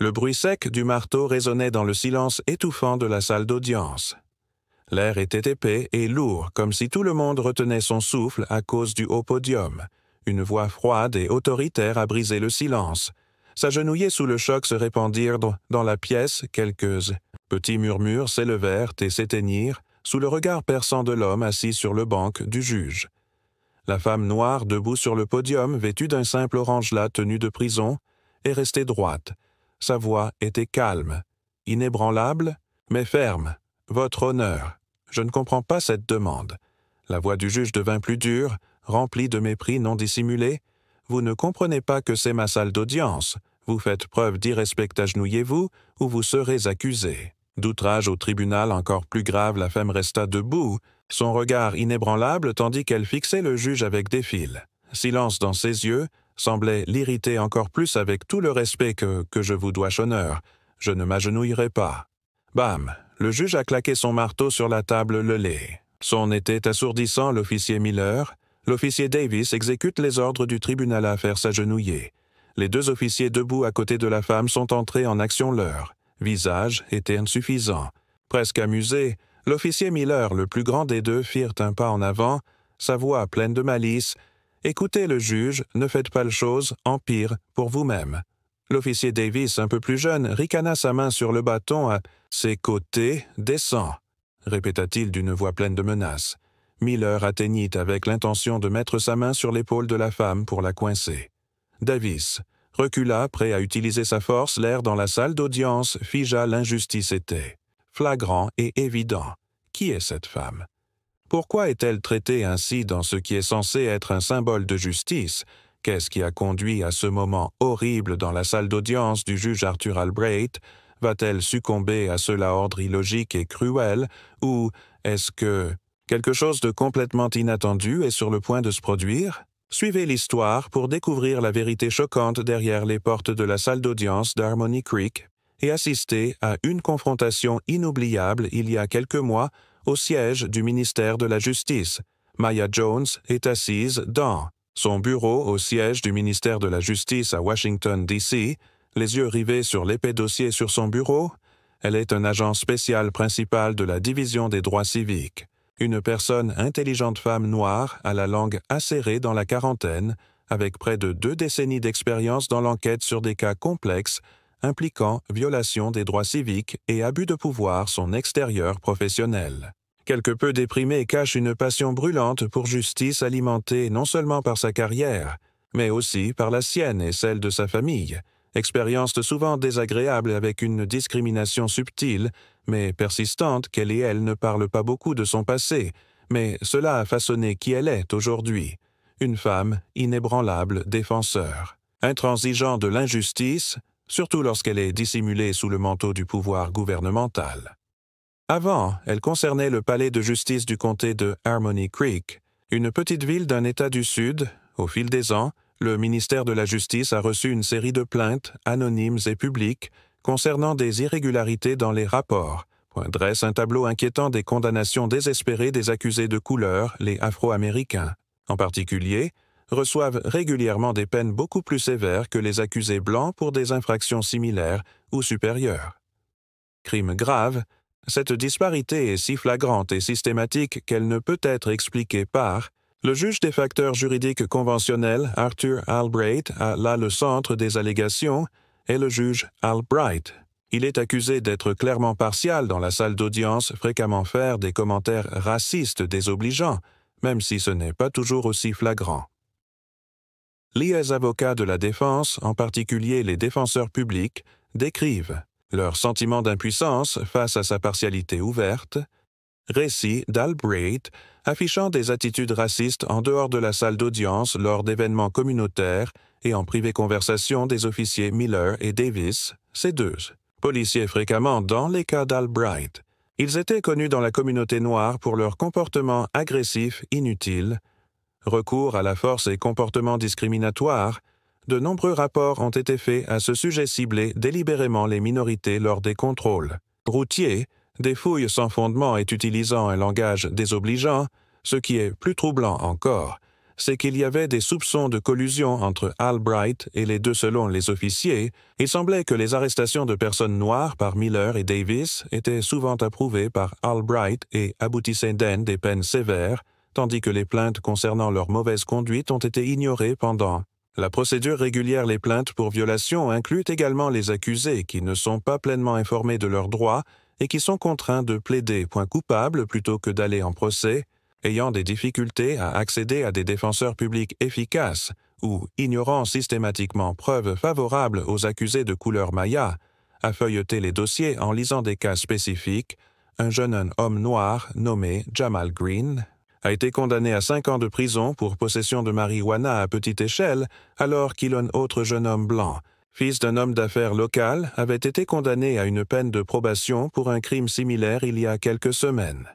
Le bruit sec du marteau résonnait dans le silence étouffant de la salle d'audience. L'air était épais et lourd, comme si tout le monde retenait son souffle à cause du haut podium. Une voix froide et autoritaire a brisé le silence. S'agenouiller sous le choc se répandirent dans la pièce, quelques petits murmures s'élevèrent et s'éteignirent sous le regard perçant de l'homme assis sur le banc du juge. La femme noire, debout sur le podium, vêtue d'un simple orangelas tenu de prison, est restée droite. Sa voix était calme, inébranlable, mais ferme. « Votre honneur, je ne comprends pas cette demande. » La voix du juge devint plus dure, remplie de mépris non dissimulé. « Vous ne comprenez pas que c'est ma salle d'audience. Vous faites preuve d'irrespect, agenouillez-vous, ou vous serez accusé. » D'outrage au tribunal encore plus grave, la femme resta debout, son regard inébranlable tandis qu'elle fixait le juge avec défi. Silence dans ses yeux semblait l'irriter encore plus. « Avec tout le respect que je vous dois, honneur, je ne m'agenouillerai pas. » Bam! Le juge a claqué son marteau sur la table lelée. Son était assourdissant, l'officier Miller. L'officier Davis exécute les ordres du tribunal à faire s'agenouiller. Les deux officiers debout à côté de la femme sont entrés en action. Leur visage était insuffisant. Presque amusé, l'officier Miller, le plus grand des deux, fit un pas en avant, sa voix pleine de malice. « Écoutez le juge, ne faites pas le chose, empire pour vous-même. » L'officier Davis, un peu plus jeune, ricana sa main sur le bâton à ses côtés. « Descends » répéta-t-il d'une voix pleine de menace. Miller atteignit avec l'intention de mettre sa main sur l'épaule de la femme pour la coincer. Davis recula, prêt à utiliser sa force. L'air dans la salle d'audience figea. L'injustice était flagrant et évident. Qui est cette femme? Pourquoi est-elle traitée ainsi dans ce qui est censé être un symbole de justice? Qu'est-ce qui a conduit à ce moment horrible dans la salle d'audience du juge Arthur Albright? Va-t-elle succomber à ce ordre illogique et cruel? Ou est-ce que quelque chose de complètement inattendu est sur le point de se produire? Suivez l'histoire pour découvrir la vérité choquante derrière les portes de la salle d'audience d'Harmony Creek et assister à une confrontation inoubliable il y a quelques mois au siège du ministère de la Justice. Maya Jones est assise dans son bureau au siège du ministère de la Justice à Washington, D.C., les yeux rivés sur l'épais dossier sur son bureau. Elle est un agent spécial principal de la Division des droits civiques. Une personne intelligente femme noire à la langue acérée dans la quarantaine, avec près de 2 décennies d'expérience dans l'enquête sur des cas complexes impliquant violation des droits civiques et abus de pouvoir, son extérieur professionnel. Quelque peu déprimé, cache une passion brûlante pour justice alimentée non seulement par sa carrière, mais aussi par la sienne et celle de sa famille. Expérience souvent désagréable avec une discrimination subtile, mais persistante, qu'elle et elle ne parlent pas beaucoup de son passé, mais cela a façonné qui elle est aujourd'hui. Une femme inébranlable défenseur. Intransigeant de l'injustice, surtout lorsqu'elle est dissimulée sous le manteau du pouvoir gouvernemental. Avant, elle concernait le palais de justice du comté de Harmony Creek, une petite ville d'un État du Sud. Au fil des ans, le ministère de la Justice a reçu une série de plaintes, anonymes et publiques, concernant des irrégularités dans les rapports. Dresse un tableau inquiétant des condamnations désespérées des accusés de couleur, les Afro-Américains. En particulier, reçoivent régulièrement des peines beaucoup plus sévères que les accusés blancs pour des infractions similaires ou supérieures. Crime grave, cette disparité est si flagrante et systématique qu'elle ne peut être expliquée par le juge des facteurs juridiques conventionnels, Arthur Albright, a là le centre des allégations, et le juge Albright. Il est accusé d'être clairement partial dans la salle d'audience, fréquemment faire des commentaires racistes désobligeants, même si ce n'est pas toujours aussi flagrant. Les avocats de la défense, en particulier les défenseurs publics, décrivent leur sentiment d'impuissance face à sa partialité ouverte. Récit d'Albright affichant des attitudes racistes en dehors de la salle d'audience lors d'événements communautaires et en privé-conversation des officiers Miller et Davis, ces deux policiers fréquemment dans les cas d'Albright. Ils étaient connus dans la communauté noire pour leur comportement agressif inutile, recours à la force et comportements discriminatoires. De nombreux rapports ont été faits à ce sujet ciblé délibérément les minorités lors des contrôles routiers, des fouilles sans fondement et utilisant un langage désobligeant, ce qui est plus troublant encore, c'est qu'il y avait des soupçons de collusion entre Albright et les deux selon les officiers. Il semblait que les arrestations de personnes noires par Miller et Davis étaient souvent approuvées par Albright et aboutissaient des peines sévères, tandis que les plaintes concernant leur mauvaise conduite ont été ignorées pendant. La procédure régulière. Les plaintes pour violation incluent également les accusés qui ne sont pas pleinement informés de leurs droits et qui sont contraints de plaider point coupable plutôt que d'aller en procès, ayant des difficultés à accéder à des défenseurs publics efficaces ou ignorant systématiquement preuves favorables aux accusés de couleur maya, à feuilleter les dossiers en lisant des cas spécifiques. Un jeune homme noir nommé Jamal Green a été condamné à 5 ans de prison pour possession de marijuana à petite échelle, alors qu'un autre jeune homme blanc, fils d'un homme d'affaires local, avait été condamné à une peine de probation pour un crime similaire il y a quelques semaines.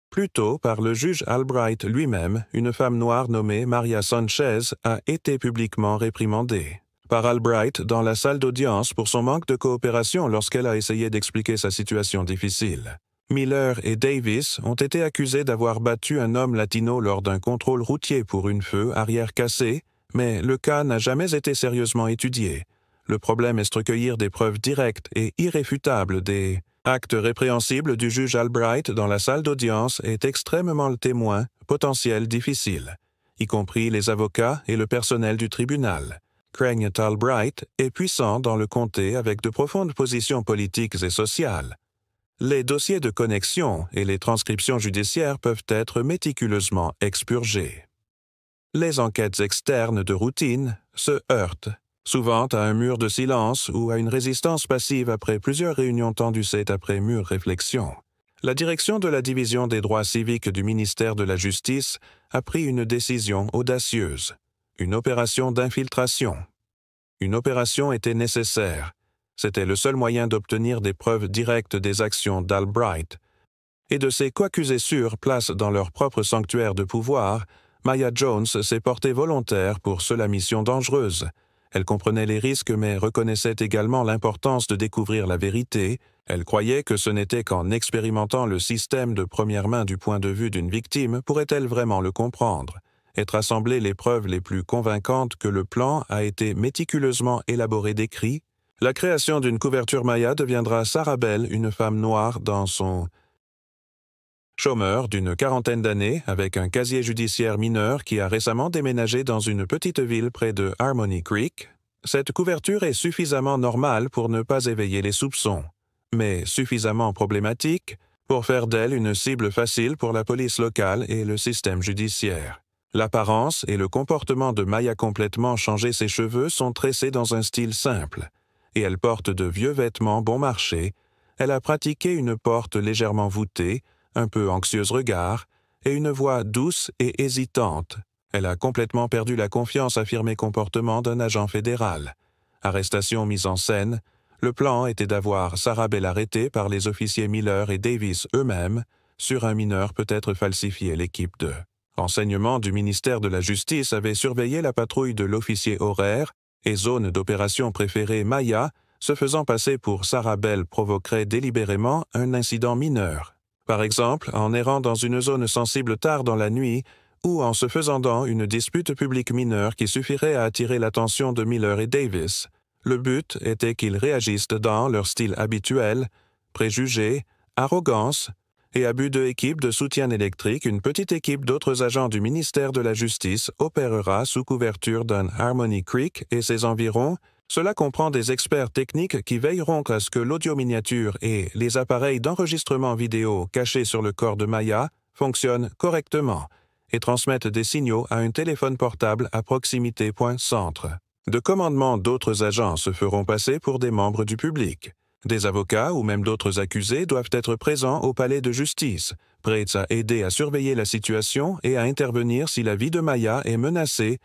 Plus tôt, par le juge Albright lui-même, une femme noire nommée Maria Sanchez a été publiquement réprimandée par Albright dans la salle d'audience pour son manque de coopération lorsqu'elle a essayé d'expliquer sa situation difficile. Miller et Davis ont été accusés d'avoir battu un homme latino lors d'un contrôle routier pour une feu arrière cassée, mais le cas n'a jamais été sérieusement étudié. Le problème est de recueillir des preuves directes et irréfutables des actes répréhensibles du juge Albright dans la salle d'audience est extrêmement le témoin potentiel difficile, y compris les avocats et le personnel du tribunal. Craig Albright est puissant dans le comté avec de profondes positions politiques et sociales. Les dossiers de connexion et les transcriptions judiciaires peuvent être méticuleusement expurgés. Les enquêtes externes de routine se heurtent, souvent à un mur de silence ou à une résistance passive après plusieurs réunions tendues après mûre réflexion. La direction de la Division des droits civiques du ministère de la Justice a pris une décision audacieuse, une opération d'infiltration. Une opération était nécessaire. C'était le seul moyen d'obtenir des preuves directes des actions d'Albright. Et de ses co-accusés sur place dans leur propre sanctuaire de pouvoir, Maya Jones s'est portée volontaire pour la mission dangereuse. Elle comprenait les risques mais reconnaissait également l'importance de découvrir la vérité. Elle croyait que ce n'était qu'en expérimentant le système de première main du point de vue d'une victime pourrait-elle vraiment le comprendre, et rassembler les preuves les plus convaincantes que le plan a été méticuleusement élaboré décrit. La création d'une couverture Maya deviendra Sarah Bell, une femme noire dans son chômeur d'une quarantaine d'années avec un casier judiciaire mineur qui a récemment déménagé dans une petite ville près de Harmony Creek. Cette couverture est suffisamment normale pour ne pas éveiller les soupçons, mais suffisamment problématique pour faire d'elle une cible facile pour la police locale et le système judiciaire. L'apparence et le comportement de Maya complètement changé. Ses cheveux sont tressés dans un style simple, et elle porte de vieux vêtements bon marché. Elle a pratiqué une porte légèrement voûtée, un peu anxieuse regard, et une voix douce et hésitante. Elle a complètement perdu la confiance affirmée comportement d'un agent fédéral. Arrestation mise en scène. Le plan était d'avoir Sarah Bell arrêtée par les officiers Miller et Davis eux-mêmes. Sur un mineur peut-être falsifié. L'équipe de renseignement du ministère de la Justice avait surveillé la patrouille de l'officier horaire et zone d'opération préférée Maya, se faisant passer pour Sarah Bell provoquerait délibérément un incident mineur. Par exemple, en errant dans une zone sensible tard dans la nuit ou en se faisant dans une dispute publique mineure qui suffirait à attirer l'attention de Miller et Davis. Le but était qu'ils réagissent dans leur style habituel, préjugés, arrogance et abus de équipe de soutien électrique. Une petite équipe d'autres agents du ministère de la Justice opérera sous couverture d'un Harmony Creek et ses environs. Cela comprend des experts techniques qui veilleront à ce que l'audio miniature et les appareils d'enregistrement vidéo cachés sur le corps de Maya fonctionnent correctement et transmettent des signaux à un téléphone portable à proximité. Centre de commandement. D'autres agents se feront passer pour des membres du public. Des avocats ou même d'autres accusés doivent être présents au palais de justice, prêts à aider à surveiller la situation et à intervenir si la vie de Maya est menacée,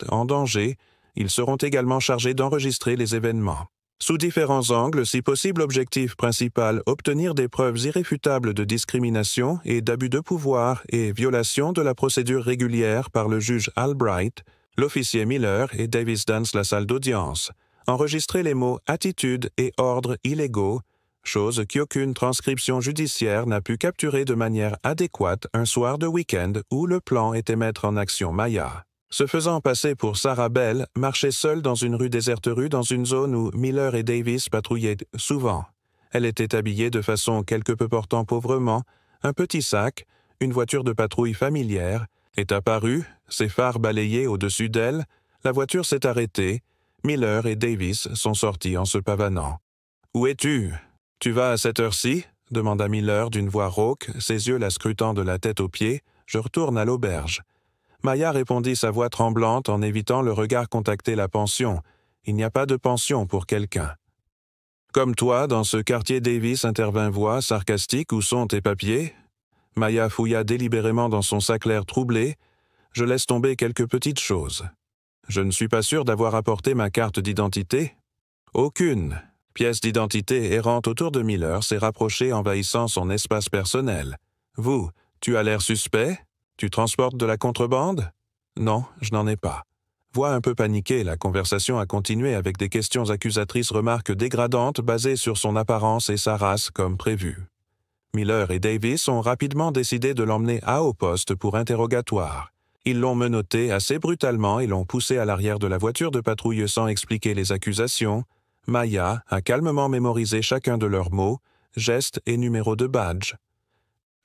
en danger. Ils seront également chargés d'enregistrer les événements. Sous différents angles, si possible, objectif principal, obtenir des preuves irréfutables de discrimination et d'abus de pouvoir et violation de la procédure régulière par le juge Albright, l'officier Miller et Davis dans la salle d'audience. Enregistrer les mots « attitude » et « ordre » illégaux, chose qu'aucune transcription judiciaire n'a pu capturer de manière adéquate un soir de week-end où le plan était mettre en action Maya. Se faisant passer pour Sarah Bell, marchait seule dans une rue déserte dans une zone où Miller et Davis patrouillaient souvent. Elle était habillée de façon quelque peu portant pauvrement, un petit sac, une voiture de patrouille familière, est apparue, ses phares balayés au-dessus d'elle, la voiture s'est arrêtée, Miller et Davis sont sortis en se pavanant. « Où es-tu? Tu vas à cette heure-ci » demanda Miller d'une voix rauque, ses yeux la scrutant de la tête aux pieds. « Je retourne à l'auberge. » Maya répondit sa voix tremblante en évitant le regard contacter la pension. Il n'y a pas de pension pour quelqu'un. Comme toi, dans ce quartier Davis intervint voix sarcastique. Où sont tes papiers? Maya fouilla délibérément dans son sac l'air troublé. Je laisse tomber quelques petites choses. Je ne suis pas sûr d'avoir apporté ma carte d'identité. Aucune pièce d'identité errante autour de Miller s'est rapprochée envahissant son espace personnel. Vous, tu as l'air suspect? Tu transportes de la contrebande? Non, je n'en ai pas. Voix un peu paniquée, la conversation a continué avec des questions accusatrices, remarques dégradantes basées sur son apparence et sa race comme prévu. Miller et Davis ont rapidement décidé de l'emmener à haut poste pour interrogatoire. Ils l'ont menotté assez brutalement et l'ont poussé à l'arrière de la voiture de patrouille sans expliquer les accusations. Maya a calmement mémorisé chacun de leurs mots, gestes et numéros de badge.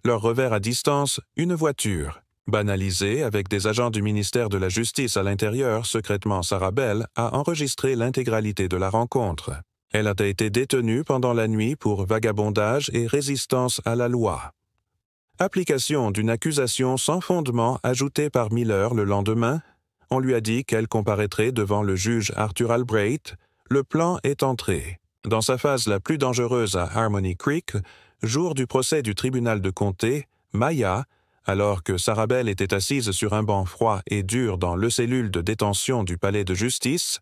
Leur revers à distance, une voiture. Banalisée, avec des agents du ministère de la Justice à l'intérieur, secrètement Sarah Bell a enregistré l'intégralité de la rencontre. Elle a été détenue pendant la nuit pour vagabondage et résistance à la loi. Application d'une accusation sans fondement ajoutée par Miller le lendemain, on lui a dit qu'elle comparaîtrait devant le juge Arthur Albright. Le plan est entré. Dans sa phase la plus dangereuse à Harmony Creek, jour du procès du tribunal de comté, Maya, alors que Sarah Bell était assise sur un banc froid et dur dans le cellule de détention du palais de justice,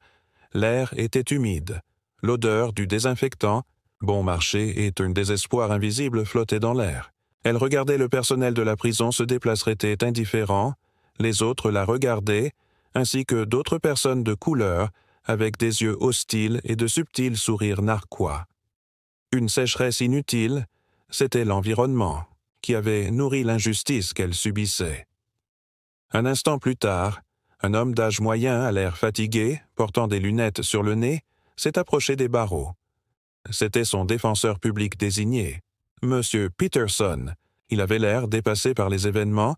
l'air était humide. L'odeur du désinfectant, bon marché et un désespoir invisible flottaient dans l'air. Elle regardait le personnel de la prison se déplacer était indifférent, les autres la regardaient, ainsi que d'autres personnes de couleur, avec des yeux hostiles et de subtils sourires narquois. Une sécheresse inutile, c'était l'environnement, qui avait nourri l'injustice qu'elle subissait. Un instant plus tard, un homme d'âge moyen à l'air fatigué, portant des lunettes sur le nez, s'est approché des barreaux. C'était son défenseur public désigné, M. Peterson. Il avait l'air dépassé par les événements,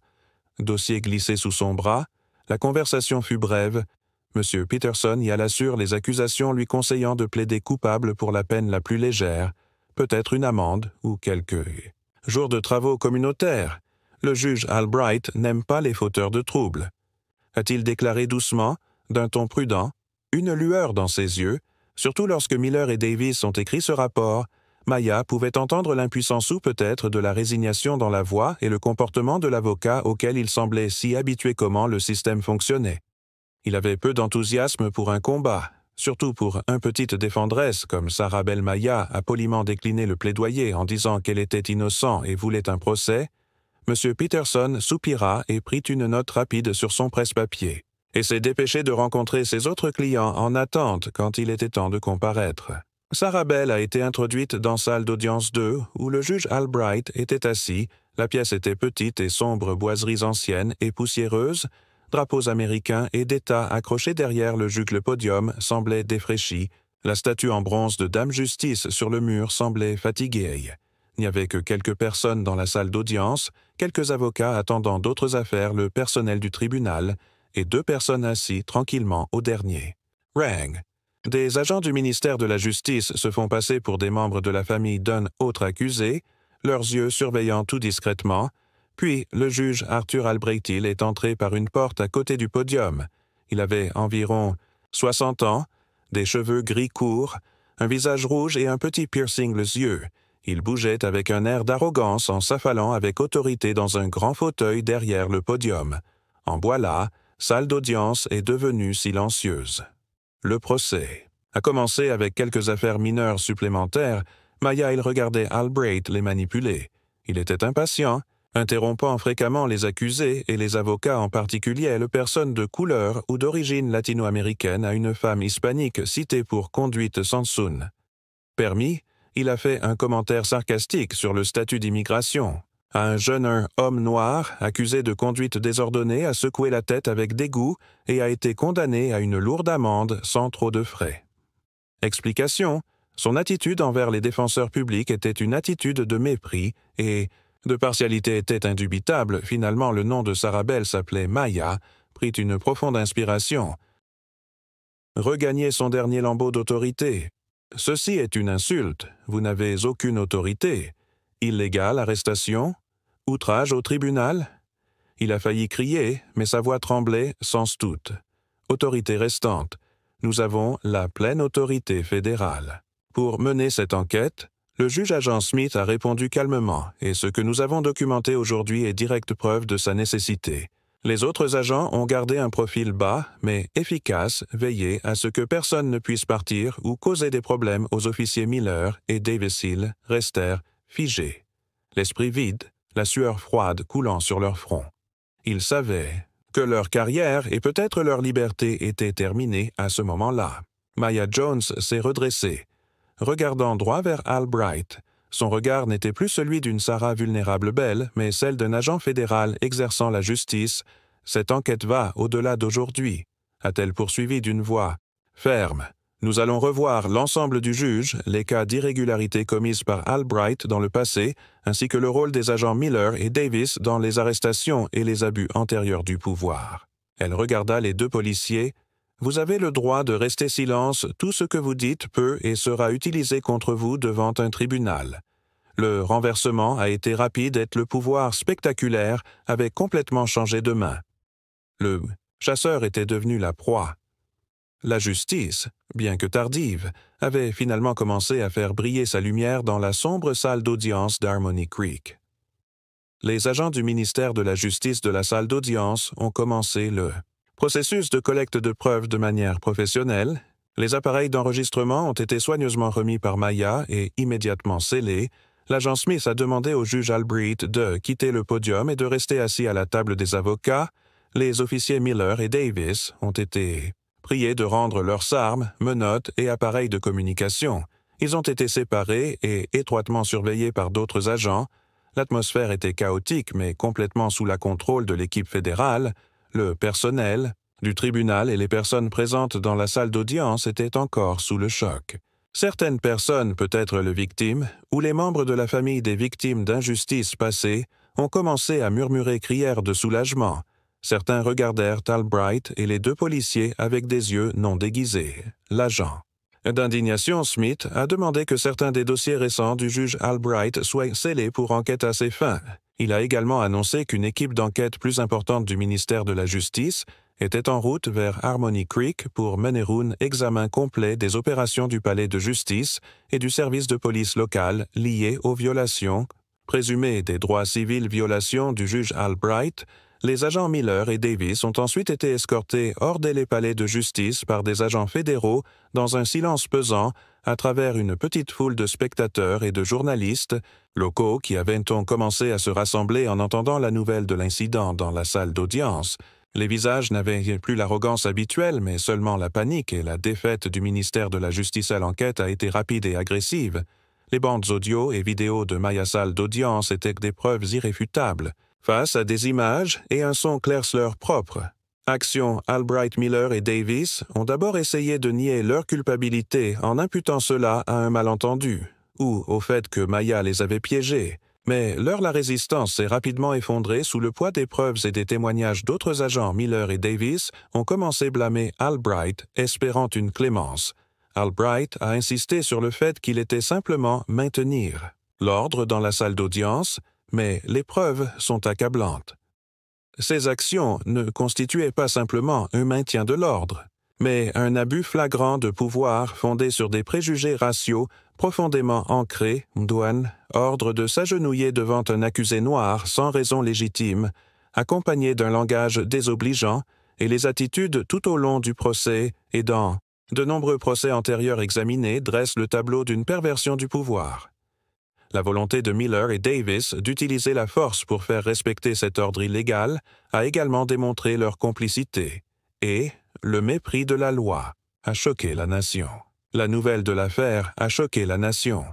dossier glissé sous son bras, la conversation fut brève. M. Peterson y alla sur les accusations lui conseillant de plaider coupable pour la peine la plus légère, peut-être une amende ou quelques jours de travaux communautaires. Le juge Albright n'aime pas les fauteurs de troubles. A-t-il déclaré doucement, d'un ton prudent, une lueur dans ses yeux, surtout lorsque Miller et Davis ont écrit ce rapport. Maya pouvait entendre l'impuissance ou peut-être de la résignation dans la voix et le comportement de l'avocat auquel il semblait si habitué comment le système fonctionnait. Il avait peu d'enthousiasme pour un combat, surtout pour une petite défendresse comme Sarah Bell. Maya a poliment décliné le plaidoyer en disant qu'elle était innocente et voulait un procès. M. Peterson soupira et prit une note rapide sur son presse-papier, et s'est dépêché de rencontrer ses autres clients en attente quand il était temps de comparaître. Sarah Bell a été introduite dans salle d'audience 2, où le juge Albright était assis. La pièce était petite et sombre, boiseries anciennes et poussiéreuses, drapeaux américains et d'État accrochés derrière le jug. Le podium semblait défraîchi. La statue en bronze de Dame Justice sur le mur semblait fatiguée. Il n'y avait que quelques personnes dans la salle d'audience, quelques avocats attendant d'autres affaires, le personnel du tribunal, et 2 personnes assis tranquillement au dernier. Rang. Des agents du ministère de la Justice se font passer pour des membres de la famille d'un autre accusé, leurs yeux surveillant tout discrètement, puis le juge Arthur Albright est entré par une porte à côté du podium. Il avait environ 60 ans, des cheveux gris courts, un visage rouge et un petit piercing aux yeux. Il bougeait avec un air d'arrogance en s'affalant avec autorité dans un grand fauteuil derrière le podium. En voilà, salle d'audience est devenue silencieuse. Le procès a commencé avec quelques affaires mineures supplémentaires. Maya, il regardait Albright les manipuler. Il était impatient, interrompant fréquemment les accusés et les avocats, en particulier les personnes de couleur ou d'origine latino-américaine, à une femme hispanique citée pour conduite sans soun. Permis, il a fait un commentaire sarcastique sur le statut d'immigration. Un jeune homme noir, accusé de conduite désordonnée, a secoué la tête avec dégoût et a été condamné à une lourde amende sans trop de frais. Explication: son attitude envers les défenseurs publics était une attitude de mépris et de partialité était indubitable. Finalement, le nom de Sarah Bell s'appelait Maya, prit une profonde inspiration. Regagner son dernier lambeau d'autorité. Ceci est une insulte. Vous n'avez aucune autorité. Illégale arrestation? Outrage au tribunal? Il a failli crier, mais sa voix tremblait sans doute. Autorité restante. Nous avons la pleine autorité fédérale. Pour mener cette enquête, le juge agent Smith a répondu calmement, et ce que nous avons documenté aujourd'hui est directe preuve de sa nécessité. Les autres agents ont gardé un profil bas, mais efficace, veillé à ce que personne ne puisse partir ou causer des problèmes aux officiers Miller et Davis Hill restèrent figés, l'esprit vide, la sueur froide coulant sur leur front. Ils savaient que leur carrière et peut-être leur liberté étaient terminées à ce moment-là. Maya Jones s'est redressée, regardant droit vers Al Bright. Son regard n'était plus celui d'une Sarah vulnérable Bell, mais celle d'un agent fédéral exerçant la justice. Cette enquête va au-delà d'aujourd'hui, a-t-elle poursuivi d'une voix ferme. Nous allons revoir l'ensemble du juge, les cas d'irrégularité commises par Al Bright dans le passé, ainsi que le rôle des agents Miller et Davis dans les arrestations et les abus antérieurs du pouvoir. Elle regarda les deux policiers. Vous avez le droit de rester silence, tout ce que vous dites peut et sera utilisé contre vous devant un tribunal. Le renversement a été rapide et le pouvoir spectaculaire avait complètement changé de main. Le chasseur était devenu la proie. La justice, bien que tardive, avait finalement commencé à faire briller sa lumière dans la sombre salle d'audience d'Harmony Creek. Les agents du ministère de la Justice de la salle d'audience ont commencé le processus de collecte de preuves de manière professionnelle. Les appareils d'enregistrement ont été soigneusement remis par Maya et immédiatement scellés. L'agent Smith a demandé au juge Albright de quitter le podium et de rester assis à la table des avocats. Les officiers Miller et Davis ont été priés de rendre leurs armes, menottes et appareils de communication. Ils ont été séparés et étroitement surveillés par d'autres agents. L'atmosphère était chaotique mais complètement sous la contrôle de l'équipe fédérale. Le personnel du tribunal et les personnes présentes dans la salle d'audience étaient encore sous le choc. Certaines personnes, peut-être les victimes, ou les membres de la famille des victimes d'injustices passées, ont commencé à murmurer crières de soulagement. Certains regardèrent Albright et les deux policiers avec des yeux non déguisés. L'agent d'indignation Smith a demandé que certains des dossiers récents du juge Albright soient scellés pour enquête à ses fins. Il a également annoncé qu'une équipe d'enquête plus importante du ministère de la Justice était en route vers Harmony Creek pour mener un examen complet des opérations du palais de justice et du service de police local liées aux violations présumées des droits civils violations du juge Albright. Les agents Miller et Davis ont ensuite été escortés hors des palais de justice par des agents fédéraux dans un silence pesant à travers une petite foule de spectateurs et de journalistes locaux qui avaient commencé à se rassembler en entendant la nouvelle de l'incident dans la salle d'audience. Les visages n'avaient plus l'arrogance habituelle, mais seulement la panique et la défaite du ministère de la Justice à l'enquête a été rapide et agressive. Les bandes audio et vidéos de Maya salle d'audience étaient des preuves irréfutables. Face à des images et un son clair-sleur propre, Action Albright, Miller et Davis ont d'abord essayé de nier leur culpabilité en imputant cela à un malentendu, ou au fait que Maya les avait piégés. Mais la résistance s'est rapidement effondrée sous le poids des preuves et des témoignages d'autres agents Miller et Davis ont commencé à blâmer Albright, espérant une clémence. Albright a insisté sur le fait qu'il était simplement maintenir l'ordre dans la salle d'audience, mais les preuves sont accablantes. Ces actions ne constituaient pas simplement un maintien de l'ordre, mais un abus flagrant de pouvoir fondé sur des préjugés raciaux profondément ancrés, ordre de s'agenouiller devant un accusé noir sans raison légitime, accompagné d'un langage désobligeant, et les attitudes tout au long du procès et dans de nombreux procès antérieurs examinés dressent le tableau d'une perversion du pouvoir. La volonté de Miller et Davis d'utiliser la force pour faire respecter cet ordre illégal a également démontré leur complicité, et le mépris de la loi a choqué la nation. La nouvelle de l'affaire a choqué la nation.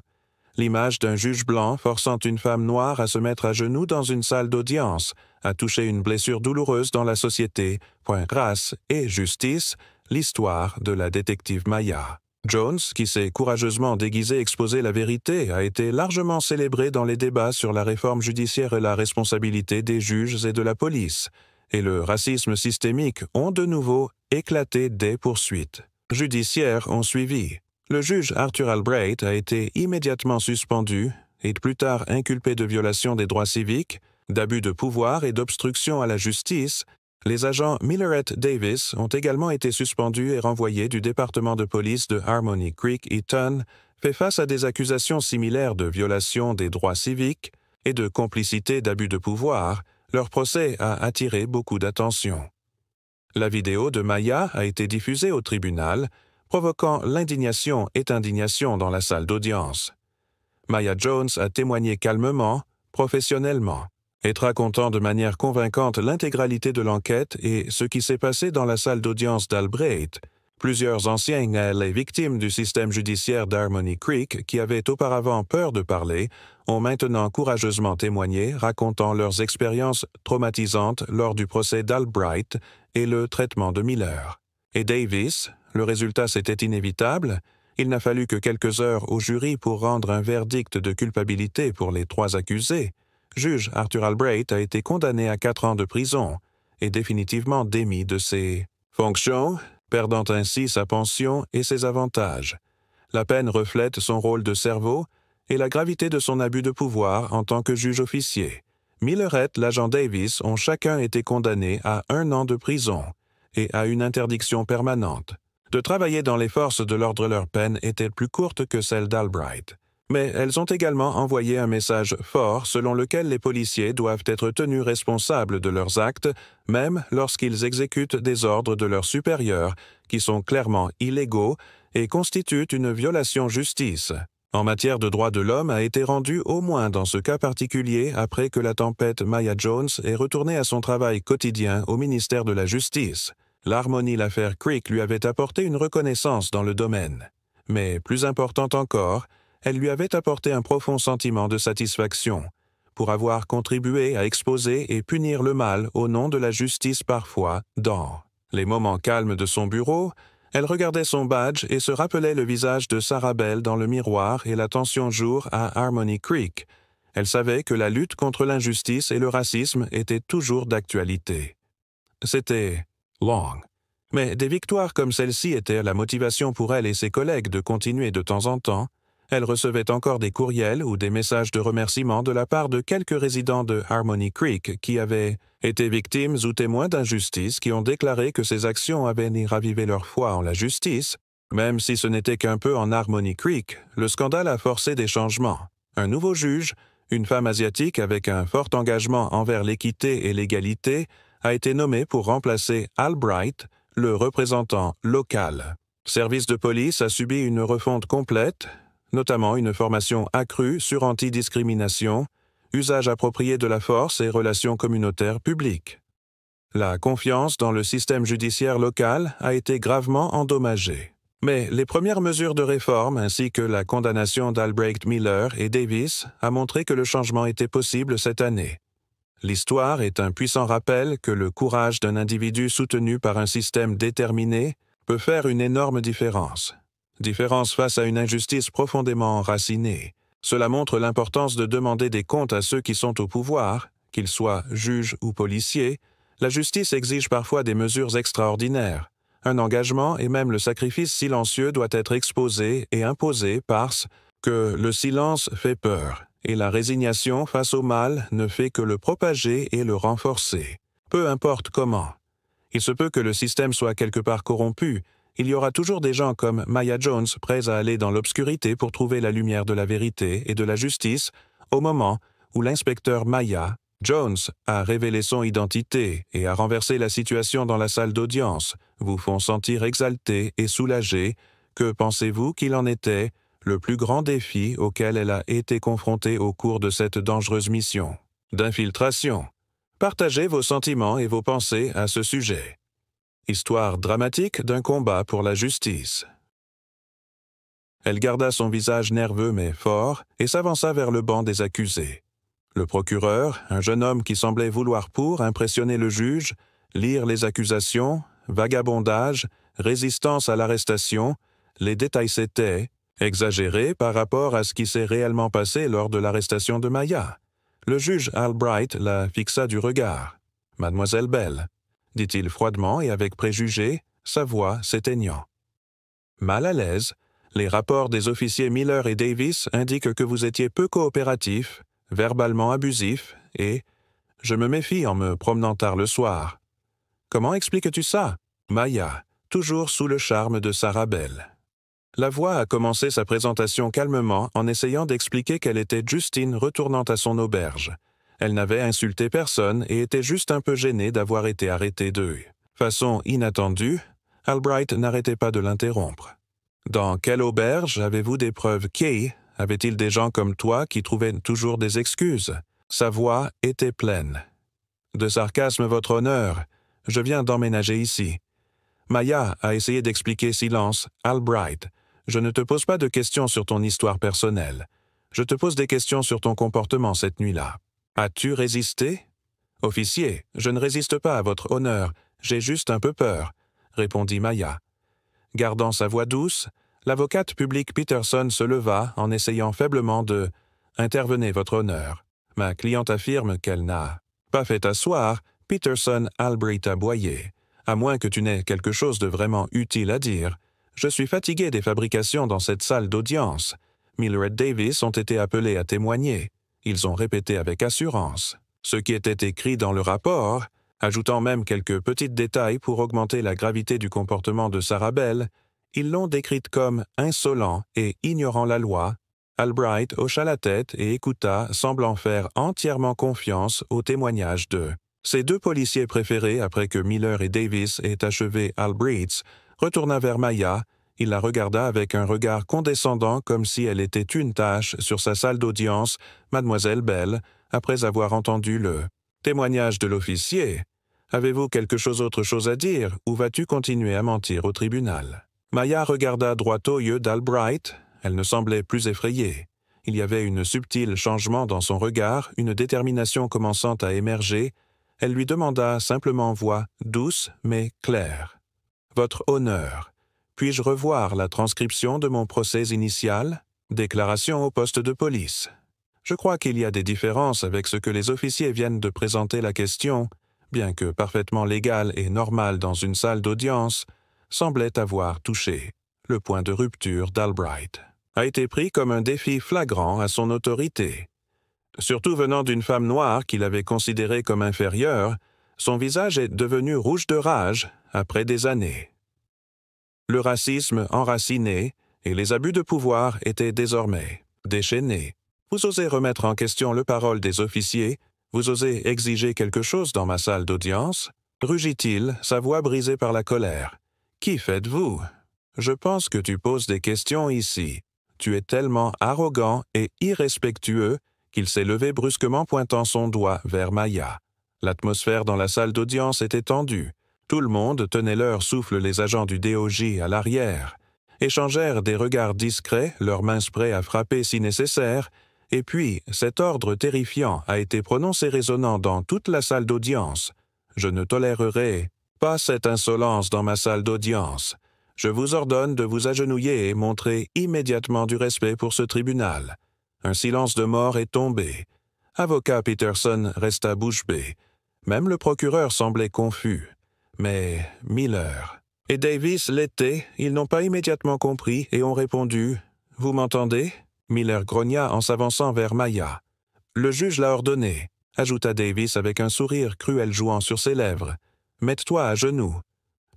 l'image d'un juge blanc forçant une femme noire à se mettre à genoux dans une salle d'audience, à toucher une blessure douloureuse dans la société, race et justice, l'histoire de la détective Maya. Jones, qui s'est courageusement déguisé exposer la vérité, a été largement célébré dans les débats sur la réforme judiciaire et la responsabilité des juges et de la police, et le racisme systémique ont de nouveau éclaté des poursuites judiciaires ont suivi. Le juge Arthur Albright a été immédiatement suspendu et plus tard inculpé de violation des droits civiques, d'abus de pouvoir et d'obstruction à la justice. Les agents Milleret Davis ont également été suspendus et renvoyés du département de police de Harmony Creek-Eaton, fait face à des accusations similaires de violation des droits civiques et de complicité d'abus de pouvoir. Leur procès a attiré beaucoup d'attention. La vidéo de Maya a été diffusée au tribunal, provoquant l'indignation et indignation dans la salle d'audience. Maya Jones a témoigné calmement, professionnellement, et racontant de manière convaincante l'intégralité de l'enquête et ce qui s'est passé dans la salle d'audience d'Albright. Plusieurs anciens et victimes du système judiciaire d'Harmony Creek, qui avaient auparavant peur de parler, ont maintenant courageusement témoigné, racontant leurs expériences traumatisantes lors du procès d'Albright et le traitement de Miller. Et Davis, le résultat c'était inévitable, il n'a fallu que quelques heures au jury pour rendre un verdict de culpabilité pour les 3 accusés. Juge Arthur Albright a été condamné à 4 ans de prison et définitivement démis de ses fonctions, perdant ainsi sa pension et ses avantages. La peine reflète son rôle de cerveau et la gravité de son abus de pouvoir en tant que juge officier. Milleret, l'agent Davis ont chacun été condamnés à 1 an de prison et à une interdiction permanente. De travailler dans les forces de l'ordre, leur peine était plus courte que celle d'Albright. Mais elles ont également envoyé un message fort selon lequel les policiers doivent être tenus responsables de leurs actes, même lorsqu'ils exécutent des ordres de leurs supérieurs, qui sont clairement illégaux et constituent une violation justice. En matière de droits de l'homme a été rendu au moins dans ce cas particulier après que la tempête Maya Jones est retournée à son travail quotidien au ministère de la Justice. L'Harmony l'affaire Creek lui avait apporté une reconnaissance dans le domaine. Mais plus importante encore, elle lui avait apporté un profond sentiment de satisfaction, pour avoir contribué à exposer et punir le mal au nom de la justice parfois dans les moments calmes de son bureau. Elle regardait son badge et se rappelait le visage de Sarah Bell dans le miroir et l'attention jour à Harmony Creek. Elle savait que la lutte contre l'injustice et le racisme était toujours d'actualité. C'était long. Mais des victoires comme celle-ci étaient la motivation pour elle et ses collègues de continuer de temps en temps. Elle recevait encore des courriels ou des messages de remerciement de la part de quelques résidents de Harmony Creek qui avaient été victimes ou témoins d'injustice, qui ont déclaré que ces actions avaient ravivé leur foi en la justice. Même si ce n'était qu'un peu en Harmony Creek, le scandale a forcé des changements. Un nouveau juge, une femme asiatique avec un fort engagement envers l'équité et l'égalité, a été nommée pour remplacer Albright, le représentant local. Le service de police a subi une refonte complète, notamment une formation accrue sur antidiscrimination, usage approprié de la force et relations communautaires publiques. La confiance dans le système judiciaire local a été gravement endommagée. Mais les premières mesures de réforme ainsi que la condamnation d'Albright, Miller et Davis a montré que le changement était possible cette année. L'histoire est un puissant rappel que le courage d'un individu soutenu par un système déterminé peut faire une énorme différence. Différence face à une injustice profondément enracinée. Cela montre l'importance de demander des comptes à ceux qui sont au pouvoir, qu'ils soient juges ou policiers. La justice exige parfois des mesures extraordinaires. Un engagement et même le sacrifice silencieux doit être exposé et imposé parce que le silence fait peur, et la résignation face au mal ne fait que le propager et le renforcer. Peu importe comment. Il se peut que le système soit quelque part corrompu. Il y aura toujours des gens comme Maya Jones prêts à aller dans l'obscurité pour trouver la lumière de la vérité et de la justice au moment où l'inspecteur Maya Jones a révélé son identité et a renversé la situation dans la salle d'audience, vous font sentir exalté et soulagé. Que pensez-vous qu'il en était le plus grand défi auquel elle a été confrontée au cours de cette dangereuse mission d'infiltration? Partagez vos sentiments et vos pensées à ce sujet. Histoire dramatique d'un combat pour la justice. Elle garda son visage nerveux mais fort et s'avança vers le banc des accusés. Le procureur, un jeune homme qui semblait vouloir pour impressionner le juge, lire les accusations, vagabondage, résistance à l'arrestation, les détails s'étaient exagérés par rapport à ce qui s'est réellement passé lors de l'arrestation de Maya. Le juge Albright la fixa du regard. « Mademoiselle Bell », dit-il froidement et avec préjugé, sa voix s'éteignant. Mal à l'aise, les rapports des officiers Miller et Davis indiquent que vous étiez peu coopératif, verbalement abusif et « je me méfie en me promenant tard le soir ». Comment expliques-tu ça? Maya, toujours sous le charme de Sarah Bell. La voix a commencé sa présentation calmement en essayant d'expliquer qu'elle était Justine retournant à son auberge. Elle n'avait insulté personne et était juste un peu gênée d'avoir été arrêtée d'eux. Façon inattendue, Albright n'arrêtait pas de l'interrompre. « Dans quelle auberge avez-vous des preuves qui? Avait-il des gens comme toi qui trouvaient toujours des excuses? » Sa voix était pleine. « De sarcasme, votre honneur. Je viens d'emménager ici. » Maya a essayé d'expliquer silence. « Albright, je ne te pose pas de questions sur ton histoire personnelle. Je te pose des questions sur ton comportement cette nuit-là. As-tu résisté? » « Officier, je ne résiste pas à votre honneur. J'ai juste un peu peur, » répondit Maya. Gardant sa voix douce, l'avocate publique Peterson se leva en essayant faiblement de « Intervenez, votre honneur. » Ma cliente affirme qu'elle n'a pas fait asseoir. Peterson Albright aboyé. « À moins que tu n'aies quelque chose de vraiment utile à dire. Je suis fatigué des fabrications dans cette salle d'audience. Miller et Davis ont été appelés à témoigner. Ils ont répété avec assurance ce qui était écrit dans le rapport, ajoutant même quelques petits détails pour augmenter la gravité du comportement de Sarah Bell. Ils l'ont décrite comme insolent et ignorant la loi. Albright hocha la tête et écouta, semblant faire entièrement confiance au témoignage de ses deux policiers préférés après que Miller et Davis aient achevé Albright, retourna vers Maya. Il la regarda avec un regard condescendant comme si elle était une tâche sur sa salle d'audience, Mademoiselle Bell, après avoir entendu le témoignage de l'officier. « Avez-vous autre chose à dire ou vas-tu continuer à mentir au tribunal? » Maya regarda droit aux yeux d'Albright. Elle ne semblait plus effrayée. Il y avait un subtil changement dans son regard, une détermination commençant à émerger. Elle lui demanda simplement voix douce mais claire. « Votre honneur, puis-je revoir la transcription de mon procès initial? Déclaration au poste de police. Je crois qu'il y a des différences avec ce que les officiers viennent de présenter la question, bien que parfaitement légale et normale dans une salle d'audience, semblait avoir touché. Le point de rupture d'Albright a été pris comme un défi flagrant à son autorité. Surtout venant d'une femme noire qu'il avait considérée comme inférieure, son visage est devenu rouge de rage après des années. Le racisme enraciné et les abus de pouvoir étaient désormais déchaînés. Vous osez remettre en question le parole des officiers, vous osez exiger quelque chose dans ma salle d'audience, rugit-il, sa voix brisée par la colère. Qui faites-vous? Je pense que tu poses des questions ici. Tu es tellement arrogant et irrespectueux qu'il s'est levé brusquement pointant son doigt vers Maya. L'atmosphère dans la salle d'audience était tendue. Tout le monde tenait leur souffle, les agents du DOJ à l'arrière, échangèrent des regards discrets, leurs mains prêts à frapper si nécessaire, et puis cet ordre terrifiant a été prononcé résonnant dans toute la salle d'audience. Je ne tolérerai pas cette insolence dans ma salle d'audience. Je vous ordonne de vous agenouiller et montrer immédiatement du respect pour ce tribunal. Un silence de mort est tombé. Avocat Peterson resta bouche bée. Même le procureur semblait confus. Mais Miller et Davis l'étaient, ils n'ont pas immédiatement compris et ont répondu « Vous m'entendez ?» Miller grogna en s'avançant vers Maya. « Le juge l'a ordonné », ajouta Davis avec un sourire cruel jouant sur ses lèvres. « Mets-toi à genoux. »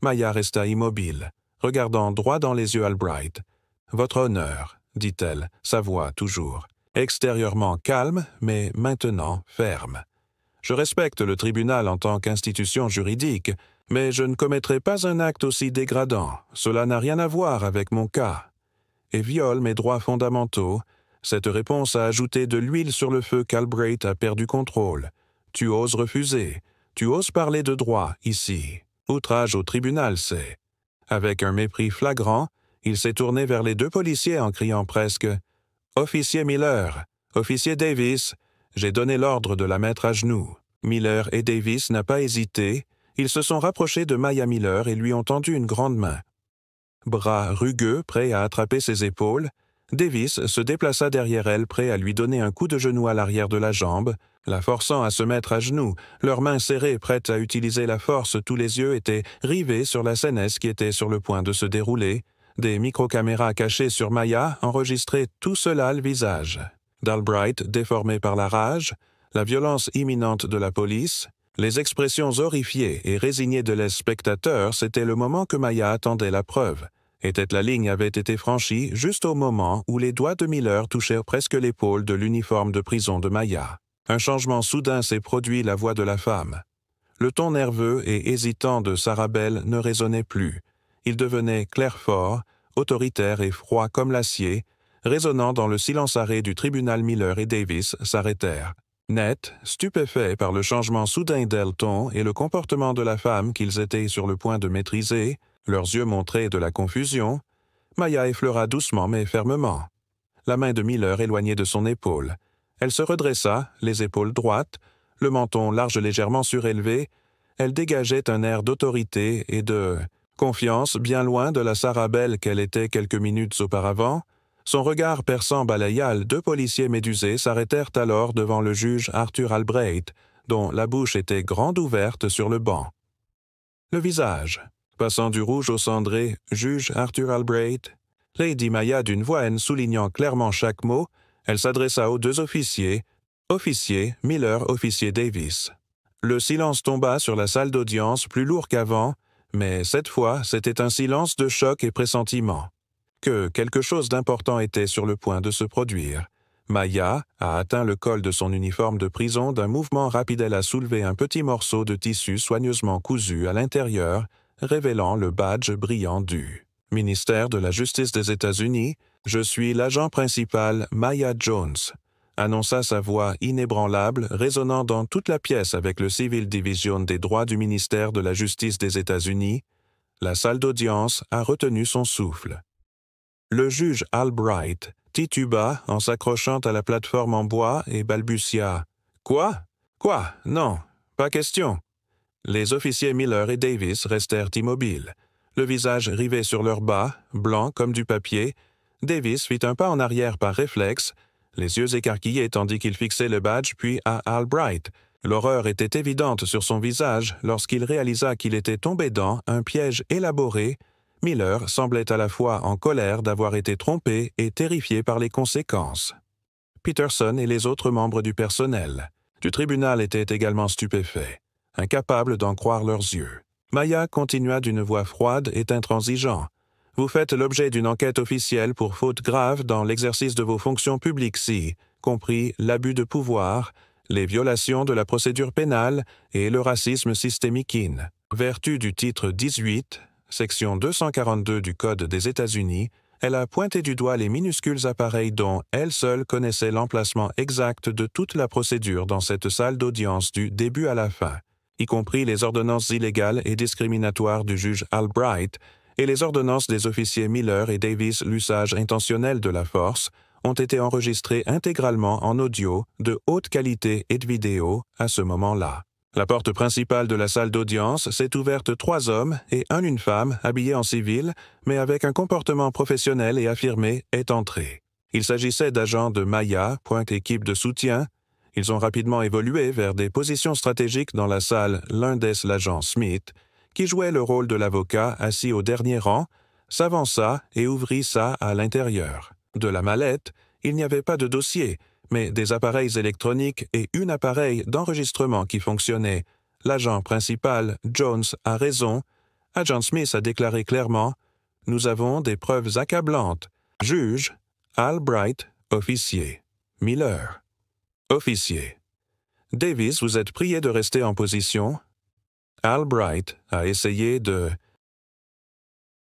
Maya resta immobile, regardant droit dans les yeux Albright. « Votre honneur, » dit-elle, sa voix toujours, extérieurement calme, mais maintenant ferme. « Je respecte le tribunal en tant qu'institution juridique, mais je ne commettrai pas un acte aussi dégradant. Cela n'a rien à voir avec mon cas. Et viole mes droits fondamentaux. » Cette réponse a ajouté de l'huile sur le feu qu'Albright a perdu contrôle. Tu oses refuser. Tu oses parler de droit ici. Outrage au tribunal, c'est. Avec un mépris flagrant, Il s'est tourné vers les deux policiers en criant presque « Officier Miller, officier Davis, j'ai donné l'ordre de la mettre à genoux. » Miller et Davis n'ont pas hésité. Ils se sont rapprochés de Maya Miller et lui ont tendu une grande main. Bras rugueux, prêt à attraper ses épaules, Davis se déplaça derrière elle, prêt à lui donner un coup de genou à l'arrière de la jambe, la forçant à se mettre à genoux, leurs mains serrées, prêtes à utiliser la force. Tous les yeux étaient rivés sur la scénesse qui était sur le point de se dérouler. Des microcaméras cachées sur Maya enregistraient tout cela le visage. d'Albright, déformé par la rage, la violence imminente de la police, les expressions horrifiées et résignées de les spectateurs, c'était le moment que Maya attendait la preuve. Et la ligne avait été franchie juste au moment où les doigts de Miller touchèrent presque l'épaule de l'uniforme de prison de Maya. Un changement soudain s'est produit, la voix de la femme. Le ton nerveux et hésitant de Sarah Bell ne résonnait plus. Il devenait clair-fort, autoritaire et froid comme l'acier, résonnant dans le silence arrêt du tribunal. Miller et Davis s'arrêtèrent. Nets, stupéfaits par le changement soudain d'Elton et le comportement de la femme qu'ils étaient sur le point de maîtriser, leurs yeux montraient de la confusion, Maya effleura doucement mais fermement. La main de Miller éloignée de son épaule. Elle se redressa, les épaules droites, le menton large légèrement surélevé. Elle dégageait un air d'autorité et de confiance bien loin de la Sarah Bell qu'elle était quelques minutes auparavant. Son regard perçant balaya. Deux policiers médusés s'arrêtèrent alors devant le juge Arthur Albright, dont la bouche était grande ouverte sur le banc. Le visage, passant du rouge au cendré, juge Arthur Albright, Lady Maya d'une voix haine soulignant clairement chaque mot, elle s'adressa aux deux officiers, officier Miller, officier Davis. Le silence tomba sur la salle d'audience plus lourd qu'avant, mais cette fois c'était un silence de choc et pressentiment. Que quelque chose d'important était sur le point de se produire. Maya a atteint le col de son uniforme de prison. D'un mouvement rapide, elle a soulevé un petit morceau de tissu soigneusement cousu à l'intérieur, révélant le badge brillant du ministère de la Justice des États-Unis. « Je suis l'agent principal Maya Jones », annonça sa voix inébranlable, résonnant dans toute la pièce avec le Civil Division des droits du ministère de la Justice des États-Unis. La salle d'audience a retenu son souffle. Le juge Albright tituba en s'accrochant à la plateforme en bois et balbutia « Quoi? Quoi? Non, pas question. » Les officiers Miller et Davis restèrent immobiles, le visage rivé sur leurs bas, blanc comme du papier. Davis fit un pas en arrière par réflexe, les yeux écarquillés tandis qu'il fixait le badge, puis à Albright. L'horreur était évidente sur son visage lorsqu'il réalisa qu'il était tombé dans un piège élaboré. Miller semblait à la fois en colère d'avoir été trompé et terrifié par les conséquences. Peterson et les autres membres du personnel du tribunal étaient également stupéfaits, incapables d'en croire leurs yeux. Maya continua d'une voix froide et intransigeante. « Vous faites l'objet d'une enquête officielle pour faute grave dans l'exercice de vos fonctions publiques, compris l'abus de pouvoir, les violations de la procédure pénale et le racisme systémique. Vertu du titre 18, section 242 du Code des États-Unis, elle a pointé du doigt les minuscules appareils dont elle seule connaissait l'emplacement exact de toute la procédure dans cette salle d'audience du début à la fin, y compris les ordonnances illégales et discriminatoires du juge Albright et les ordonnances des officiers Miller et Davis. L'usage intentionnel de la force ont été enregistrés intégralement en audio de haute qualité et de vidéo à ce moment-là. La porte principale de la salle d'audience s'est ouverte. 3 hommes et une femme, habillés en civil, mais avec un comportement professionnel et affirmé, est entré. Il s'agissait d'agents de Maya, équipe de soutien. Ils ont rapidement évolué vers des positions stratégiques dans la salle. L'un d'eux, l'agent Smith, qui jouait le rôle de l'avocat assis au dernier rang, s'avança et ouvrit ça à l'intérieur. De la mallette, il n'y avait pas de dossier, mais des appareils électroniques et un appareil d'enregistrement qui fonctionnait. L'agent principal, Jones, a raison. Agent Smith a déclaré clairement « Nous avons des preuves accablantes. » Juge, Albright, officier. Miller, officier. Davis, vous êtes prié de rester en position. Albright a essayé de